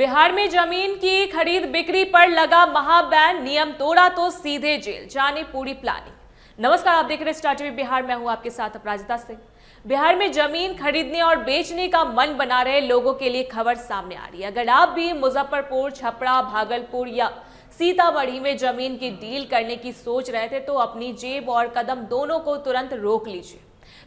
बिहार में जमीन की खरीद बिक्री पर लगा महाबैन, नियम तोड़ा तो सीधे जेल, जाने पूरी प्लानिंग। नमस्कार, आप देख रहे हैं स्टार टीवी बिहार, मैं हूं आपके साथ अपराजिता सिंह। बिहार में जमीन खरीदने और बेचने का मन बना रहे लोगों के लिए खबर सामने आ रही है। अगर आप भी मुजफ्फरपुर, छपरा, भागलपुर या सीतामढ़ी में जमीन की डील करने की सोच रहे थे तो अपनी जेब और कदम दोनों को तुरंत रोक लीजिए।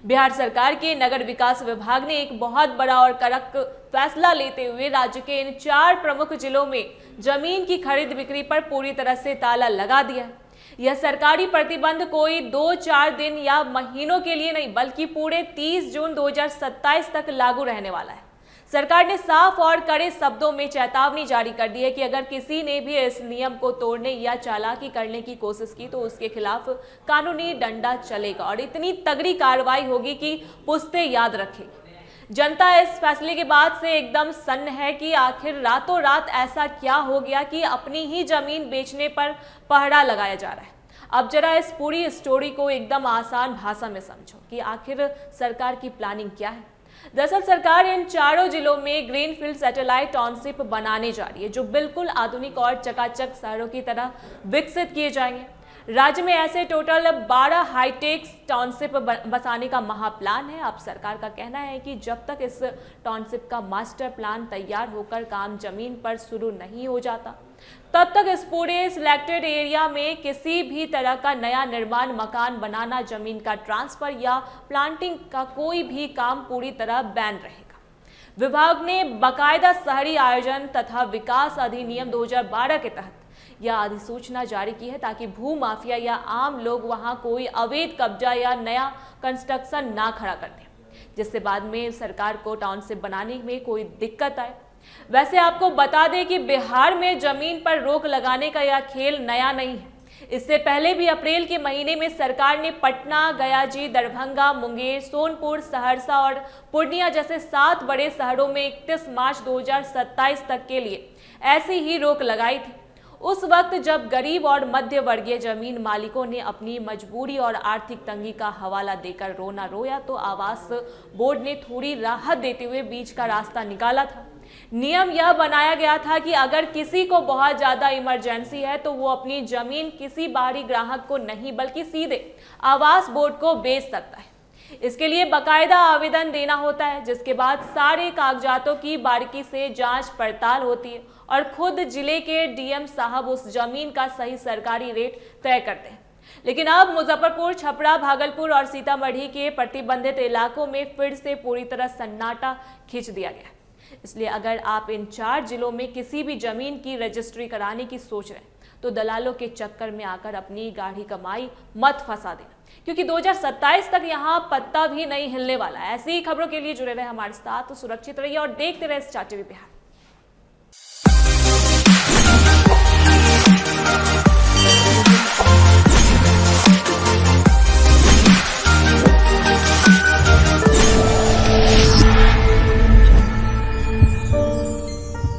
बिहार सरकार के नगर विकास विभाग ने एक बहुत बड़ा और कड़क फैसला लेते हुए राज्य के इन 4 प्रमुख जिलों में जमीन की खरीद बिक्री पर पूरी तरह से ताला लगा दिया है। यह सरकारी प्रतिबंध कोई 2-4 दिन या महीनों के लिए नहीं बल्कि पूरे 30 जून 2027 तक लागू रहने वाला है। सरकार ने साफ और कड़े शब्दों में चेतावनी जारी कर दी है कि अगर किसी ने भी इस नियम को तोड़ने या चालाकी करने की कोशिश की तो उसके खिलाफ कानूनी डंडा चलेगा और इतनी तगड़ी कार्रवाई होगी कि पुश्ते याद रखेगी। जनता इस फैसले के बाद से एकदम सन्न है कि आखिर रातों रात ऐसा क्या हो गया कि अपनी ही जमीन बेचने पर पहरा लगाया जा रहा है। अब जरा इस पूरी स्टोरी को एकदम आसान भाषा में समझो कि आखिर सरकार की प्लानिंग क्या है। दरअसल सरकार इन 4 जिलों में ग्रीनफील्ड सैटेलाइट टाउनशिप बनाने जा रही है, जो बिल्कुल आधुनिक और चकाचक शहरों की तरह विकसित किए जाएंगे। राज्य में ऐसे टोटल 12 हाईटेक टाउनशिप बसाने का महाप्लान है। अब सरकार का कहना है कि जब तक इस टाउनशिप का मास्टर प्लान तैयार होकर काम जमीन पर शुरू नहीं हो जाता तब तक इस पूरे सिलेक्टेड एरिया में किसी भी तरह का नया निर्माण, मकान बनाना, जमीन का ट्रांसफर या प्लांटिंग का कोई भी काम पूरी तरह बैन रहेगा। विभाग ने बाकायदा शहरी आयोजन तथा विकास अधिनियम 2012 के तहत यह अधिसूचना जारी की है ताकि भू माफिया या आम लोग वहां कोई अवैध कब्जा या नया कंस्ट्रक्शन ना खड़ा कर दें, जिससे बाद में सरकार को टाउनशिप बनाने में कोई दिक्कत आए। वैसे आपको बता दें कि बिहार में जमीन पर रोक लगाने का यह खेल नया नहीं है। इससे पहले भी अप्रैल के महीने में सरकार ने पटना, गयाजी, दरभंगा, मुंगेर, सोनपुर, सहरसा और पूर्णिया जैसे 7 बड़े शहरों में 31 मार्च 2027 तक के लिए ऐसी ही रोक लगाई थी। उस वक्त जब गरीब और मध्य वर्गीय जमीन मालिकों ने अपनी मजबूरी और आर्थिक तंगी का हवाला देकर रोना रोया तो आवास बोर्ड ने थोड़ी राहत देते हुए बीच का रास्ता निकाला था। नियम यह बनाया गया था कि अगर किसी को बहुत ज्यादा इमरजेंसी है तो वो अपनी जमीन किसी बाहरी ग्राहक को नहीं बल्कि सीधे आवास बोर्ड को बेच सकता है। इसके लिए बाकायदा आवेदन देना होता है, जिसके बाद सारे कागजातों की बारीकी से जांच पड़ताल होती है और खुद जिले के डीएम साहब उस जमीन का सही सरकारी रेट तय करते हैं। लेकिन अब मुजफ्फरपुर, छपरा, भागलपुर और सीतामढ़ी के प्रतिबंधित इलाकों में फिर से पूरी तरह सन्नाटा खींच दिया गया। इसलिए अगर आप इन 4 जिलों में किसी भी जमीन की रजिस्ट्री कराने की सोच रहे हैं तो दलालों के चक्कर में आकर अपनी गाढ़ी कमाई मत फंसा देना, क्योंकि 2027 तक यहाँ पत्ता भी नहीं हिलने वाला है। ऐसी ही खबरों के लिए जुड़े रहे हमारे साथ, तो सुरक्षित रहिए और देखते रहे स्टार टीवी बिहार।